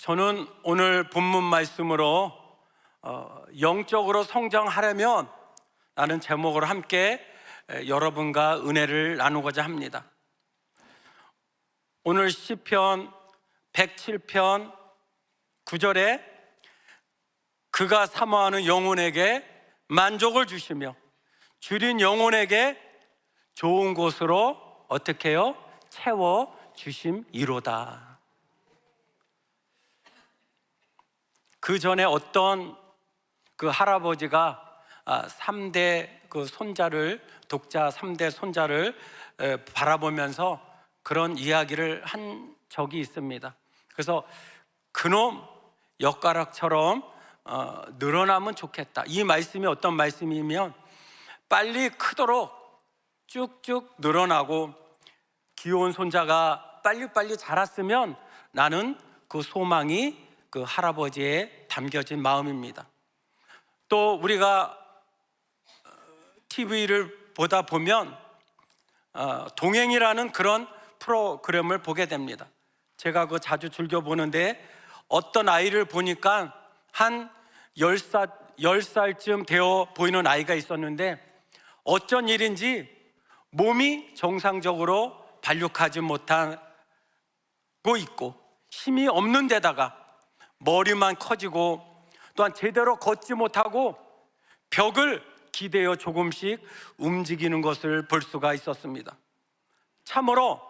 저는 오늘 본문 말씀으로 영적으로 성장하려면 라는 제목으로 함께 여러분과 은혜를 나누고자 합니다. 오늘 시편 107편 9절에 그가 사모하는 영혼에게 만족을 주시며 줄인 영혼에게 좋은 곳으로 어떻게 해요? 채워 주심이로다. 그 전에 어떤 그 할아버지가 3대 그 손자를, 독자 3대 손자를 바라보면서 그런 이야기를 한 적이 있습니다. 그래서 그놈 엿가락처럼 늘어나면 좋겠다. 이 말씀이 어떤 말씀이면 빨리 크도록 쭉쭉 늘어나고 귀여운 손자가 빨리빨리 자랐으면 나는 그 소망이 그 할아버지에 담겨진 마음입니다. 또 우리가 TV를 보다 보면 동행이라는 그런 프로그램을 보게 됩니다. 제가 그 자주 즐겨 보는데 어떤 아이를 보니까 한 10살쯤 되어 보이는 아이가 있었는데 어쩐 일인지 몸이 정상적으로 발육하지 못하고 있고 힘이 없는 데다가 머리만 커지고 또한 제대로 걷지 못하고 벽을 기대어 조금씩 움직이는 것을 볼 수가 있었습니다. 참으로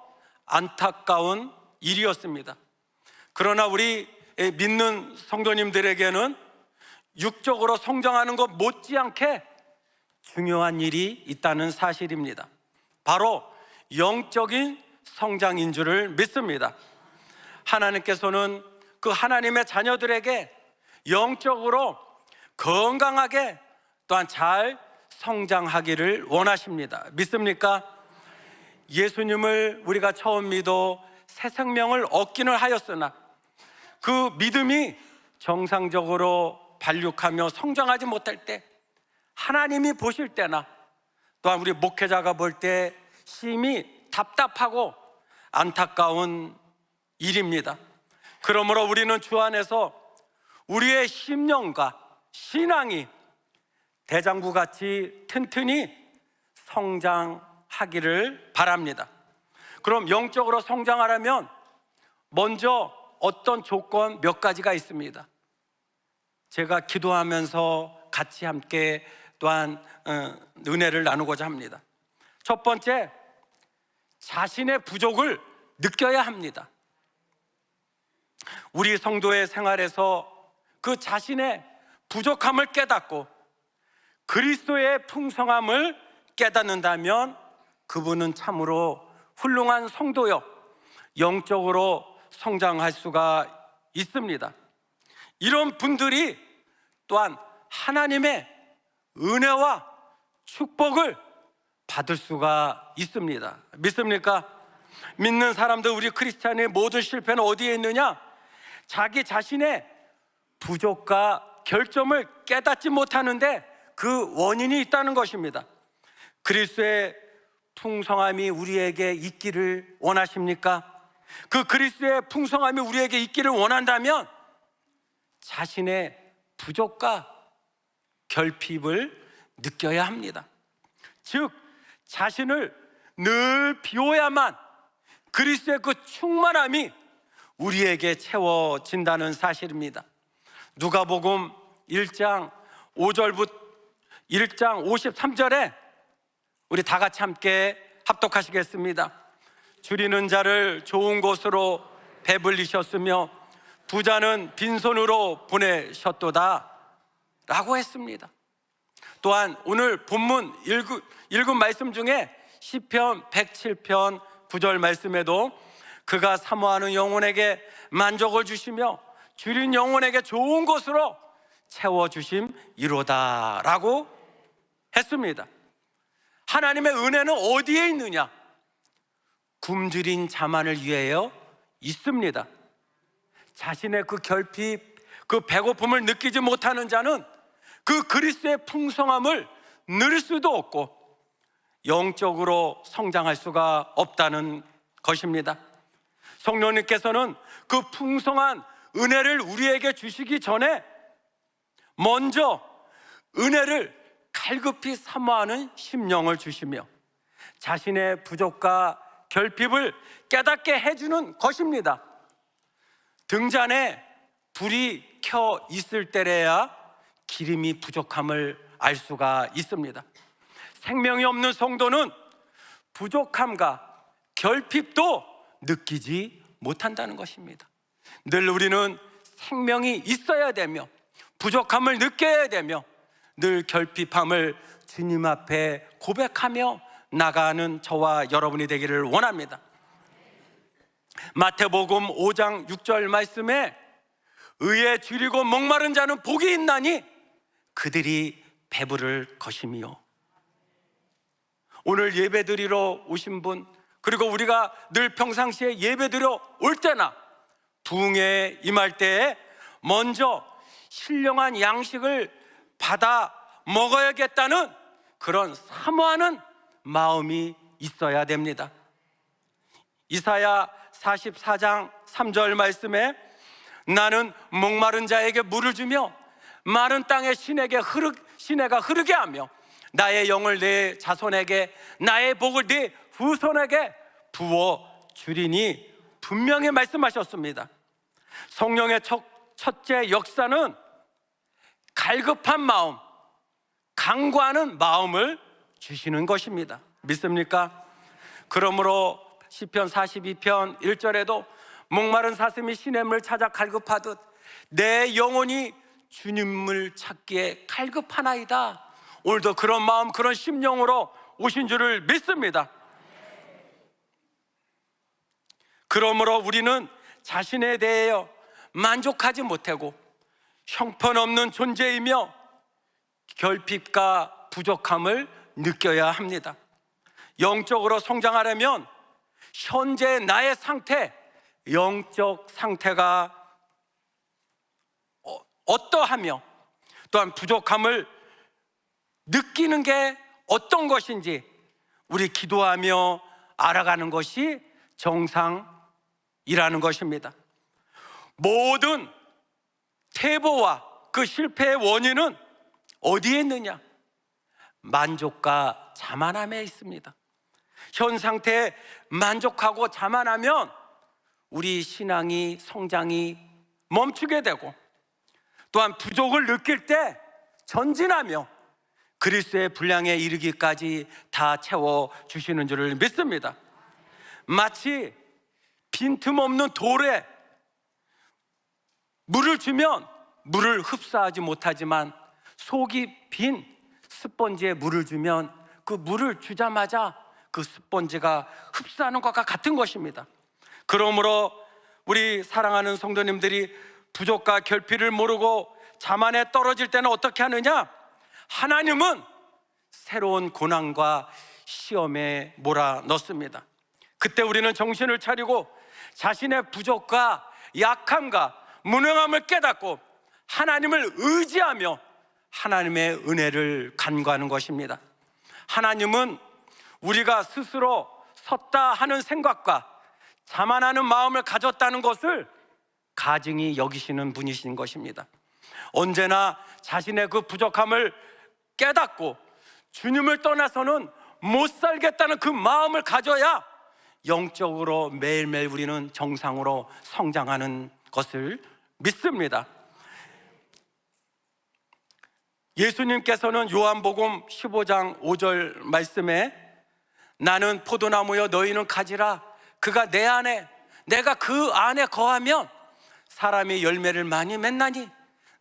안타까운 일이었습니다. 그러나 우리 믿는 성도님들에게는 육적으로 성장하는 것 못지않게 중요한 일이 있다는 사실입니다. 바로 영적인 성장인 줄을 믿습니다. 하나님께서는 그 하나님의 자녀들에게 영적으로 건강하게 또한 잘 성장하기를 원하십니다. 믿습니까? 예수님을 우리가 처음 믿어 새 생명을 얻기는 하였으나 그 믿음이 정상적으로 발육하며 성장하지 못할 때 하나님이 보실 때나 또한 우리 목회자가 볼 때 심히 답답하고 안타까운 일입니다. 그러므로 우리는 주 안에서 우리의 심령과 신앙이 대장구같이 튼튼히 성장하기를 바랍니다. 그럼 영적으로 성장하려면 먼저 어떤 조건 몇 가지가 있습니다. 제가 기도하면서 같이 함께 또한 은혜를 나누고자 합니다. 첫 번째, 자신의 부족을 느껴야 합니다. 우리 성도의 생활에서 그 자신의 부족함을 깨닫고 그리스도의 풍성함을 깨닫는다면 그분은 참으로 훌륭한 성도요 영적으로 성장할 수가 있습니다. 이런 분들이 또한 하나님의 은혜와 축복을 받을 수가 있습니다. 믿습니까? 믿는 사람들, 우리 크리스찬의 모든 실패는 어디에 있느냐? 자기 자신의 부족과 결점을 깨닫지 못하는데 그 원인이 있다는 것입니다. 그리스도의 풍성함이 우리에게 있기를 원하십니까? 그 그리스도의 풍성함이 우리에게 있기를 원한다면 자신의 부족과 결핍을 느껴야 합니다. 즉 자신을 늘 비워야만 그리스도의 그 충만함이 우리에게 채워진다는 사실입니다. 누가복음 1장 53절에 우리 다 같이 함께 합독하시겠습니다. 줄이는 자를 좋은 곳으로 배불리셨으며 부자는 빈손으로 보내셨도다 라고 했습니다. 또한 오늘 본문 읽은 말씀 중에 시편 107편 9절 말씀에도 그가 사모하는 영혼에게 만족을 주시며 줄인 영혼에게 좋은 곳으로 채워주심이로다 라고 했습니다. 하나님의 은혜는 어디에 있느냐? 굶주린 자만을 위하여 있습니다. 자신의 그 결핍, 그 배고픔을 느끼지 못하는 자는 그 그리스도의 풍성함을 누릴 수도 없고 영적으로 성장할 수가 없다는 것입니다. 성령님께서는 그 풍성한 은혜를 우리에게 주시기 전에 먼저 은혜를 갈급히 사모하는 심령을 주시며 자신의 부족과 결핍을 깨닫게 해주는 것입니다. 등잔에 불이 켜 있을 때래야 기름이 부족함을 알 수가 있습니다. 생명이 없는 성도는 부족함과 결핍도 느끼지 못한다는 것입니다. 늘 우리는 생명이 있어야 되며 부족함을 느껴야 되며 늘 결핍함을 주님 앞에 고백하며 나가는 저와 여러분이 되기를 원합니다. 마태복음 5장 6절 말씀에 의에 줄이고 목마른 자는 복이 있나니 그들이 배부를 것이며, 오늘 예배드리러 오신 분, 그리고 우리가 늘 평상시에 예배드려 올 때나 부흥회에 임할 때에 먼저 신령한 양식을 받아 먹어야겠다는 그런 사모하는 마음이 있어야 됩니다. 이사야 44장 3절 말씀에 나는 목마른 자에게 물을 주며 마른 땅의 시내가 흐르게 하며 나의 영을 내 자손에게 나의 복을 내 후손에게 부어 주리니 분명히 말씀하셨습니다. 성령의 첫째 역사는 갈급한 마음, 간구하는 마음을 주시는 것입니다. 믿습니까? 그러므로 시편 42편 1절에도 목마른 사슴이 시냇물 찾아 갈급하듯 내 영혼이 주님을 찾기에 갈급하나이다. 오늘도 그런 마음, 그런 심령으로 오신 줄을 믿습니다. 그러므로 우리는 자신에 대하여 만족하지 못하고 형편없는 존재이며 결핍과 부족함을 느껴야 합니다. 영적으로 성장하려면 현재 나의 상태, 영적 상태가 어떠하며 또한 부족함을 느끼는 게 어떤 것인지 우리 기도하며 알아가는 것이 정상이라는 것입니다. 모든 퇴보와 그 실패의 원인은 어디에 있느냐? 만족과 자만함에 있습니다. 현 상태에 만족하고 자만하면 우리 신앙이, 성장이 멈추게 되고 또한 부족을 느낄 때 전진하며 그리스도의 분량에 이르기까지 다 채워주시는 줄을 믿습니다. 마치 빈틈없는 돌에 물을 주면 물을 흡수하지 못하지만 속이 빈 스펀지에 물을 주면 그 물을 주자마자 그 스펀지가 흡수하는 것과 같은 것입니다. 그러므로 우리 사랑하는 성도님들이 부족과 결핍을 모르고 자만에 떨어질 때는 어떻게 하느냐? 하나님은 새로운 고난과 시험에 몰아넣습니다. 그때 우리는 정신을 차리고 자신의 부족과 약함과 무능함을 깨닫고 하나님을 의지하며 하나님의 은혜를 간구하는 것입니다. 하나님은 우리가 스스로 섰다 하는 생각과 자만하는 마음을 가졌다는 것을 가증히 여기시는 분이신 것입니다. 언제나 자신의 그 부족함을 깨닫고 주님을 떠나서는 못 살겠다는 그 마음을 가져야 영적으로 매일매일 우리는 정상으로 성장하는 것을 믿습니다. 예수님께서는 요한복음 15장 5절 말씀에 나는 포도나무여 너희는 가지라 그가 내 안에 내가 그 안에 거하면 사람이 열매를 많이 맺나니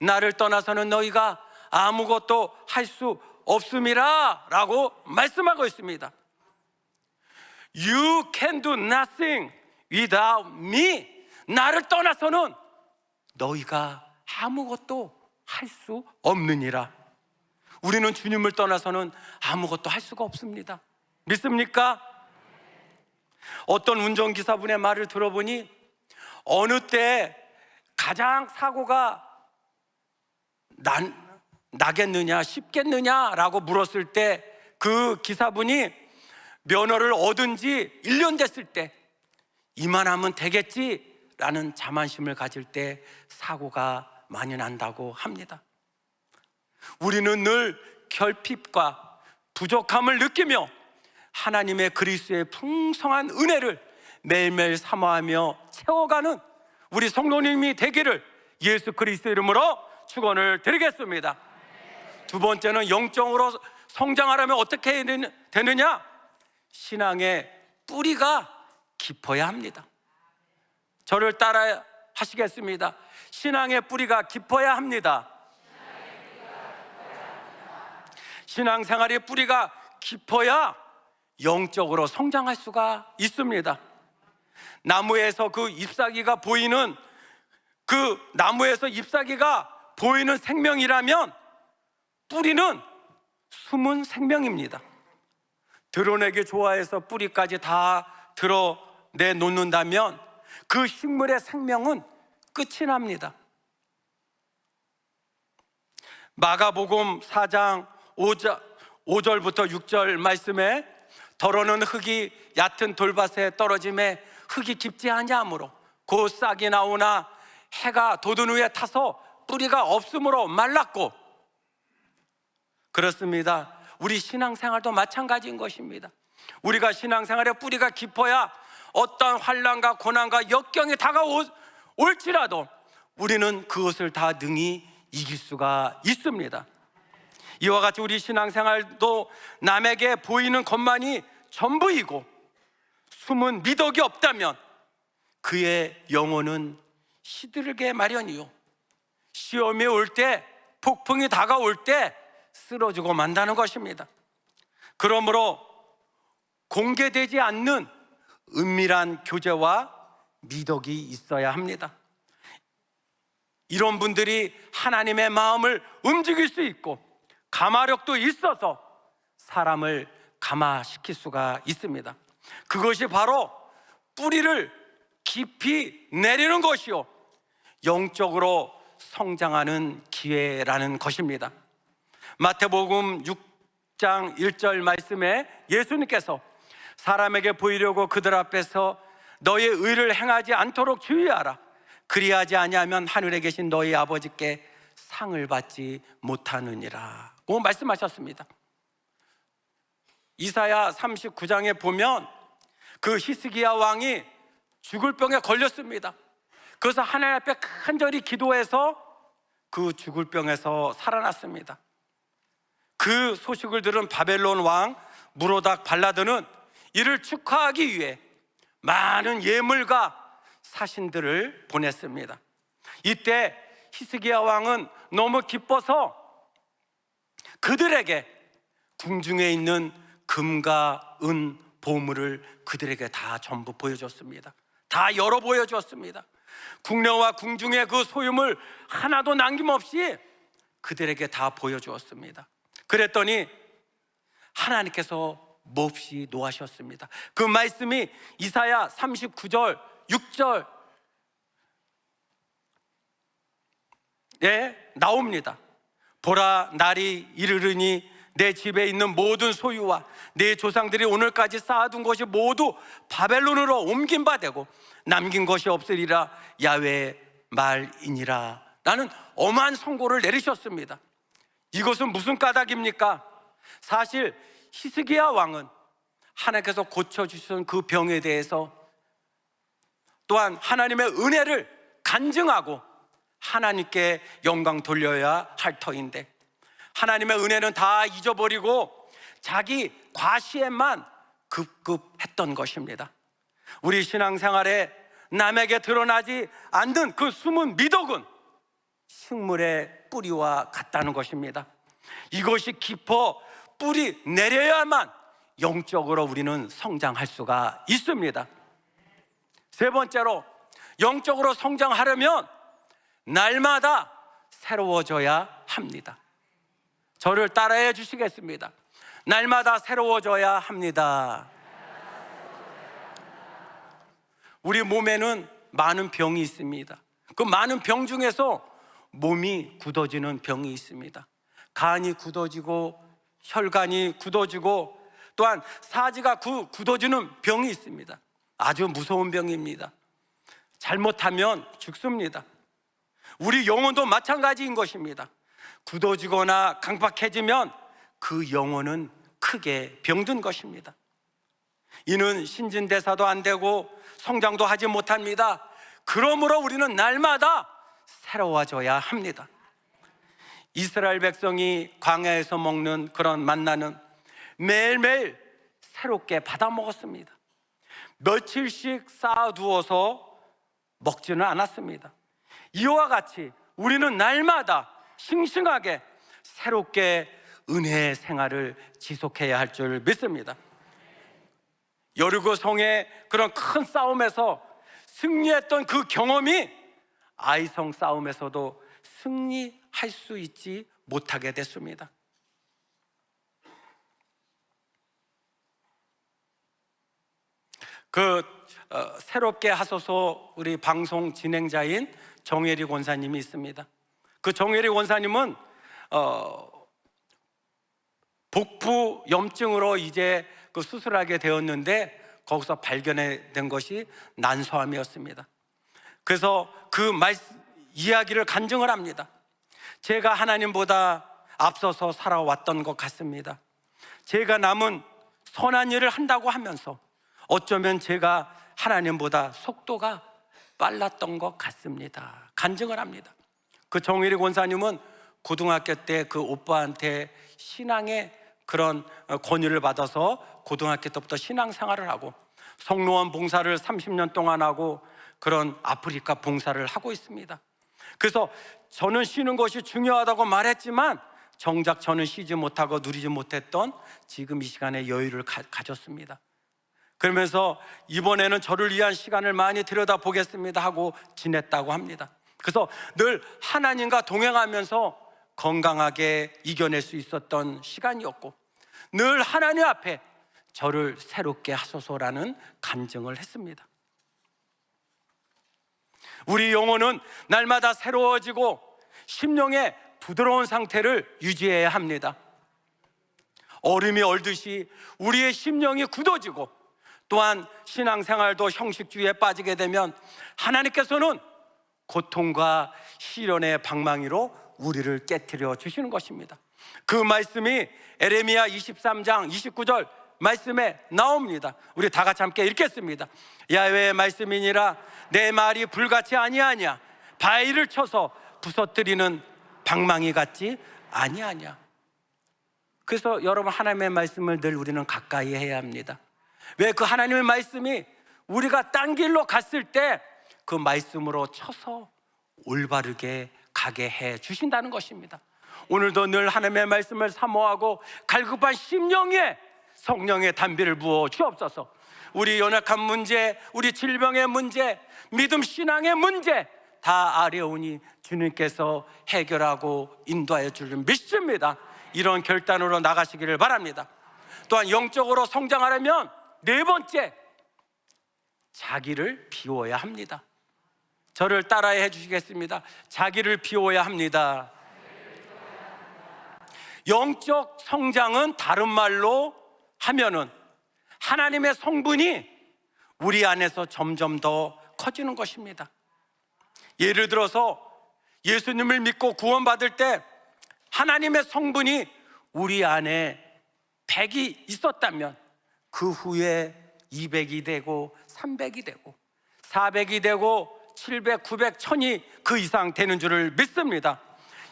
나를 떠나서는 너희가 아무것도 할 수 없음이라 라고 말씀하고 있습니다. You can do nothing without me. 나를 떠나서는 너희가 아무것도 할 수 없느니라. 우리는 주님을 떠나서는 아무것도 할 수가 없습니다. 믿습니까? 어떤 운전기사분의 말을 들어보니 어느 때 가장 사고가 나겠느냐 쉽겠느냐라고 물었을 때 그 기사분이 면허를 얻은 지 1년 됐을 때 이만하면 되겠지 라는 자만심을 가질 때 사고가 많이 난다고 합니다. 우리는 늘 결핍과 부족함을 느끼며 하나님의 그리스도의 풍성한 은혜를 매일매일 사모하며 채워가는 우리 성도님이 되기를 예수 그리스도 이름으로 축원을 드리겠습니다. 두 번째는 영적으로 성장하려면 어떻게 해야 되느냐? 신앙의 뿌리가 깊어야 합니다. 저를 따라 하시겠습니다. 신앙의 뿌리가 깊어야 합니다. 신앙생활의 뿌리가 깊어야 영적으로 성장할 수가 있습니다. 나무에서 잎사귀가 보이는 생명이라면 뿌리는 숨은 생명입니다. 드러내기 좋아해서 뿌리까지 다 드러내 놓는다면 그 식물의 생명은 끝이 납니다. 마가복음 4장 5절부터 6절 말씀에 더러는 흙이 얕은 돌밭에 떨어짐에 흙이 깊지 아니하므로 곧 싹이 나오나 해가 돋은 후에 타서 뿌리가 없으므로 말랐고, 그렇습니다. 우리 신앙생활도 마찬가지인 것입니다. 우리가 신앙생활의 뿌리가 깊어야 어떤 환난과 고난과 역경이 다가올지라도 우리는 그것을 다 능히 이길 수가 있습니다. 이와 같이 우리 신앙생활도 남에게 보이는 것만이 전부이고 숨은 미덕이 없다면 그의 영혼은 시들게 마련이요, 시험이 올 때, 폭풍이 다가올 때 쓰러지고 만다는 것입니다. 그러므로 공개되지 않는 은밀한 교제와 미덕이 있어야 합니다. 이런 분들이 하나님의 마음을 움직일 수 있고 감화력도 있어서 사람을 감화시킬 수가 있습니다. 그것이 바로 뿌리를 깊이 내리는 것이요, 영적으로 성장하는 기회라는 것입니다. 마태복음 6장 1절 말씀에 예수님께서 사람에게 보이려고 그들 앞에서 너의 의를 행하지 않도록 주의하라. 그리하지 아니하면 하늘에 계신 너희 아버지께 상을 받지 못하느니라고 말씀하셨습니다. 이사야 39장에 보면 그 히스기야 왕이 죽을 병에 걸렸습니다. 그래서 하나님 앞에 간절히 기도해서 그 죽을 병에서 살아났습니다. 그 소식을 들은 바벨론 왕 무로닥 발라드는 이를 축하하기 위해 많은 예물과 사신들을 보냈습니다. 이때 히스기야 왕은 너무 기뻐서 그들에게 궁중에 있는 금과 은, 보물을 그들에게 다 전부 보여줬습니다. 다 열어 보여줬습니다. 궁녀와 궁중의 그 소유물 하나도 남김없이 그들에게 다 보여주었습니다. 그랬더니 하나님께서 몹시 노하셨습니다. 그 말씀이 이사야 39절 6절에 나옵니다. 보라, 날이 이르르니 내 집에 있는 모든 소유와 내 조상들이 오늘까지 쌓아둔 것이 모두 바벨론으로 옮긴 바 되고 남긴 것이 없으리라. 야훼의 말이니라. 라는 엄한 선고를 내리셨습니다. 이것은 무슨 까닭입니까? 사실 히스기야 왕은 하나님께서 고쳐주신 그 병에 대해서 또한 하나님의 은혜를 간증하고 하나님께 영광 돌려야 할 터인데, 하나님의 은혜는 다 잊어버리고 자기 과시에만 급급했던 것입니다. 우리 신앙생활에 남에게 드러나지 않는 그 숨은 미덕은 식물의 뿌리와 같다는 것입니다. 이것이 깊어 뿌리 내려야만 영적으로 우리는 성장할 수가 있습니다. 세 번째로, 영적으로 성장하려면 날마다 새로워져야 합니다. 저를 따라해 주시겠습니다. 날마다 새로워져야 합니다. 우리 몸에는 많은 병이 있습니다. 그 많은 병 중에서 몸이 굳어지는 병이 있습니다. 간이 굳어지고 혈관이 굳어지고 또한 사지가 굳어지는 병이 있습니다. 아주 무서운 병입니다. 잘못하면 죽습니다. 우리 영혼도 마찬가지인 것입니다. 굳어지거나 강박해지면 그 영혼은 크게 병든 것입니다. 이는 신진대사도 안 되고 성장도 하지 못합니다. 그러므로 우리는 날마다 새로워져야 합니다. 이스라엘 백성이 광야에서 먹는 그런 만나는 매일매일 새롭게 받아 먹었습니다. 며칠씩 쌓아두어서 먹지는 않았습니다. 이와 같이 우리는 날마다 싱싱하게 새롭게 은혜의 생활을 지속해야 할 줄 믿습니다. 여리고 성의 그런 큰 싸움에서 승리했던 그 경험이 아이성 싸움에서도 승리할 수 있지 못하게 됐습니다. 새롭게 하소서 우리 방송 진행자인 정혜리 권사님이 있습니다. 그 정혜리 권사님은 복부 염증으로 이제 그 수술하게 되었는데 거기서 발견된 것이 난소암이었습니다. 그래서 그 이야기를 간증을 합니다. 제가 하나님보다 앞서서 살아왔던 것 같습니다. 제가 남은 선한 일을 한다고 하면서 어쩌면 제가 하나님보다 속도가 빨랐던 것 같습니다. 간증을 합니다. 그 정일희 권사님은 고등학교 때 그 오빠한테 신앙의 그런 권유를 받아서 고등학교 때부터 신앙생활을 하고 성로원 봉사를 30년 동안 하고 그런 아프리카 봉사를 하고 있습니다. 그래서 저는 쉬는 것이 중요하다고 말했지만 정작 저는 쉬지 못하고 누리지 못했던 지금 이 시간에 여유를 가졌습니다. 그러면서 이번에는 저를 위한 시간을 많이 들여다보겠습니다 하고 지냈다고 합니다. 그래서 늘 하나님과 동행하면서 건강하게 이겨낼 수 있었던 시간이었고 늘 하나님 앞에 저를 새롭게 하소서라는 간증을 했습니다. 우리 영혼은 날마다 새로워지고 심령의 부드러운 상태를 유지해야 합니다. 얼음이 얼듯이 우리의 심령이 굳어지고 또한 신앙생활도 형식주의에 빠지게 되면 하나님께서는 고통과 시련의 방망이로 우리를 깨트려 주시는 것입니다. 그 말씀이 에레미야 23장 29절 말씀에 나옵니다. 우리 다 같이 함께 읽겠습니다. 야훼의 말씀이니라 내 말이 불같이 아니하냐 바위를 쳐서 부서뜨리는 방망이 같지 아니하냐. 그래서 여러분 하나님의 말씀을 늘 우리는 가까이 해야 합니다. 왜? 그 하나님의 말씀이 우리가 딴 길로 갔을 때 그 말씀으로 쳐서 올바르게 가게 해 주신다는 것입니다. 오늘도 늘 하나님의 말씀을 사모하고 갈급한 심령에 성령의 단비를 부어 주옵소서. 우리 연약한 문제, 우리 질병의 문제, 믿음 신앙의 문제 다 아뢰오니 주님께서 해결하고 인도하여 줄 줄 믿습니다. 이런 결단으로 나가시기를 바랍니다. 또한 영적으로 성장하려면 네 번째, 자기를 비워야 합니다. 저를 따라해 주시겠습니다. 자기를 비워야 합니다. 영적 성장은 다른 말로 하면은 하나님의 성분이 우리 안에서 점점 더 커지는 것입니다. 예를 들어서 예수님을 믿고 구원받을 때 하나님의 성분이 우리 안에 100이 있었다면 그 후에 200이 되고 300이 되고 400이 되고 700, 900, 1000이 그 이상 되는 줄을 믿습니다.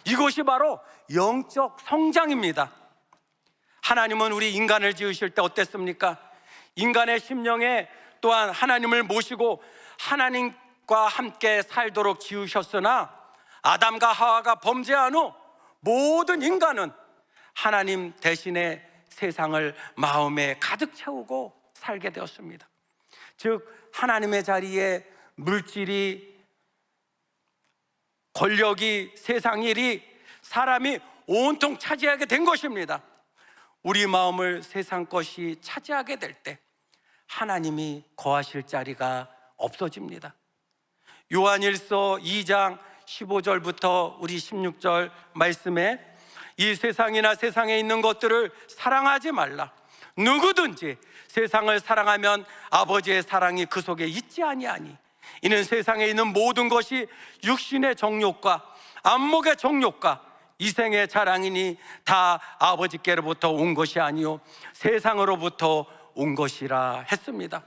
이것이 바로 영적 성장입니다. 하나님은 우리 인간을 지으실 때 어땠습니까? 인간의 심령에 또한 하나님을 모시고 하나님과 함께 살도록 지으셨으나 아담과 하와가 범죄한 후 모든 인간은 하나님 대신에 세상을 마음에 가득 채우고 살게 되었습니다. 즉 하나님의 자리에 물질이, 권력이, 세상 일이 사람이 온통 차지하게 된 것입니다. 우리 마음을 세상 것이 차지하게 될 때 하나님이 거하실 자리가 없어집니다. 요한일서 2장 15절부터 우리 16절 말씀에 이 세상이나 세상에 있는 것들을 사랑하지 말라. 누구든지 세상을 사랑하면 아버지의 사랑이 그 속에 있지 아니하니 이는 세상에 있는 모든 것이 육신의 정욕과 안목의 정욕과 이생의 자랑이니 다 아버지께로부터 온 것이 아니요 세상으로부터 온 것이라 했습니다.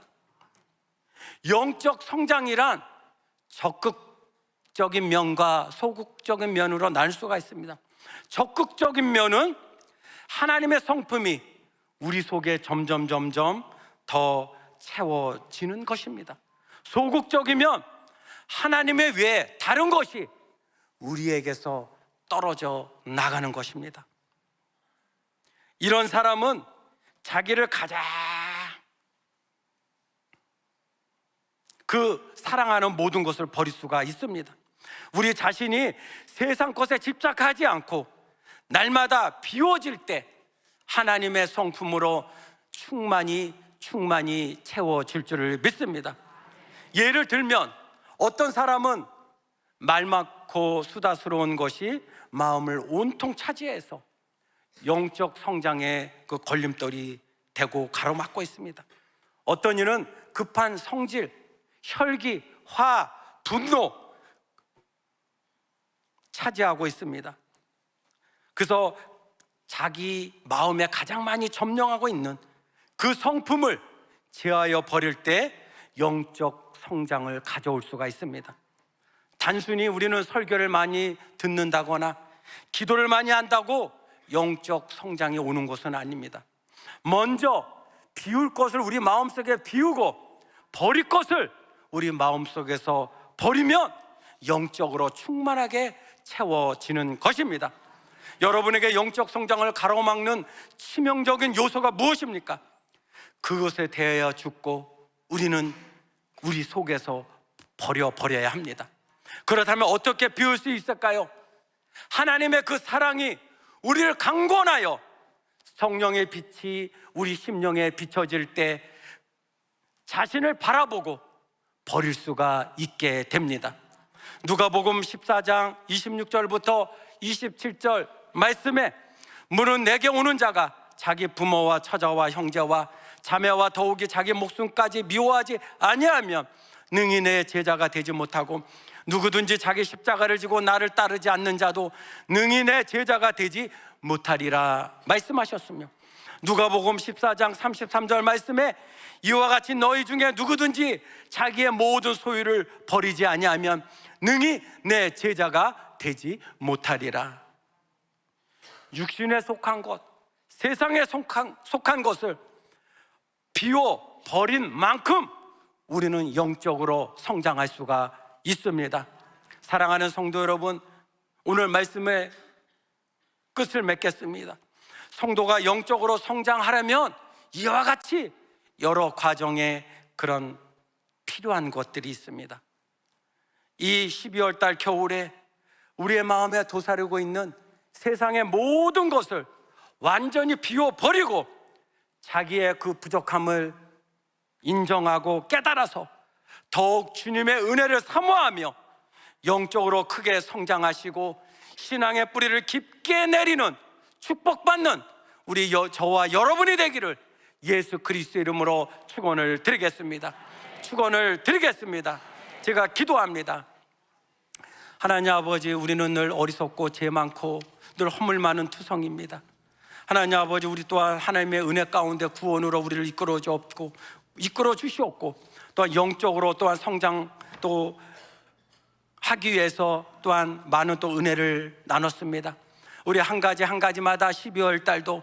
영적 성장이란 적극적인 면과 소극적인 면으로 나눌 수가 있습니다. 적극적인 면은 하나님의 성품이 우리 속에 점점 더 채워지는 것입니다. 소극적이면 하나님의 외에 다른 것이 우리에게서 떨어져 나가는 것입니다. 이런 사람은 자기를 가장 사랑하는 모든 것을 버릴 수가 있습니다. 우리 자신이 세상 것에 집착하지 않고 날마다 비워질 때 하나님의 성품으로 충만히 채워질 줄을 믿습니다. 예를 들면 어떤 사람은 말 많고 수다스러운 것이 마음을 온통 차지해서 영적 성장의 그 걸림돌이 되고 가로막고 있습니다. 어떤 이는 급한 성질, 혈기, 화, 분노 차지하고 있습니다. 그래서 자기 마음에 가장 많이 점령하고 있는 그 성품을 제하여 버릴 때 영적 성장을 가져올 수가 있습니다. 단순히 우리는 설교를 많이 듣는다거나 기도를 많이 한다고 영적 성장이 오는 것은 아닙니다. 먼저 비울 것을 우리 마음속에 비우고 버릴 것을 우리 마음속에서 버리면 영적으로 충만하게 채워지는 것입니다. 여러분에게 영적 성장을 가로막는 치명적인 요소가 무엇입니까? 그것에 대하여 죽고 우리는 우리 속에서 버려야 합니다. 그렇다면 어떻게 비울 수 있을까요? 하나님의 그 사랑이 우리를 강권하여 성령의 빛이 우리 심령에 비춰질 때 자신을 바라보고 버릴 수가 있게 됩니다. 누가복음 14장 26절부터 27절 말씀에 무는 내게 오는 자가 자기 부모와 처자와 형제와 자매와 더욱이 자기 목숨까지 미워하지 아니하면 능히 내 제자가 되지 못하고 누구든지 자기 십자가를 지고 나를 따르지 않는 자도 능히 내 제자가 되지 못하리라 말씀하셨으며 누가복음 14장 33절 말씀에 이와 같이 너희 중에 누구든지 자기의 모든 소유를 버리지 아니하면 능히 내 제자가 되지 못하리라. 육신에 속한 것, 세상에 속한 것을 비워 버린 만큼 우리는 영적으로 성장할 수가 있습니다. 사랑하는 성도 여러분, 오늘 말씀의 끝을 맺겠습니다. 성도가 영적으로 성장하려면 이와 같이 여러 과정에 그런 필요한 것들이 있습니다. 이 12월 달 겨울에 우리의 마음에 도사리고 있는 세상의 모든 것을 완전히 비워버리고 자기의 그 부족함을 인정하고 깨달아서 더욱 주님의 은혜를 사모하며 영적으로 크게 성장하시고 신앙의 뿌리를 깊게 내리는 축복받는 우리 저와 여러분이 되기를 예수 그리스도 이름으로 축원을 드리겠습니다. 축원을 드리겠습니다. 제가 기도합니다. 하나님 아버지, 우리는 늘 어리석고 죄 많고 늘 허물 많은 투성입니다. 하나님 아버지, 우리 또한 하나님의 은혜 가운데 구원으로 우리를 이끌어 주시옵고 또한 영적으로 또한 성장 또 하기 위해서 또한 많은 또 은혜를 나눴습니다. 우리 한 가지마다 12월 달도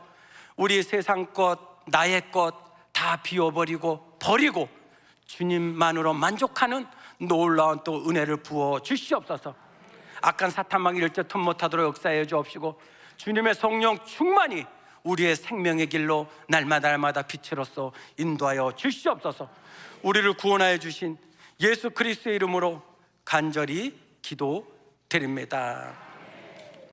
우리 세상 것, 나의 것 다 비워버리고 버리고 주님만으로 만족하는 놀라운 또 은혜를 부어 주시옵소서. 악한 사탄막 일절 틈 못하도록 역사해 주옵시고 주님의 성령 충만히 우리의 생명의 길로 날마다 빛으로서 인도하여 주시옵소서. 우리를 구원하여 주신 예수 그리스도의 이름으로 간절히 기도드립니다.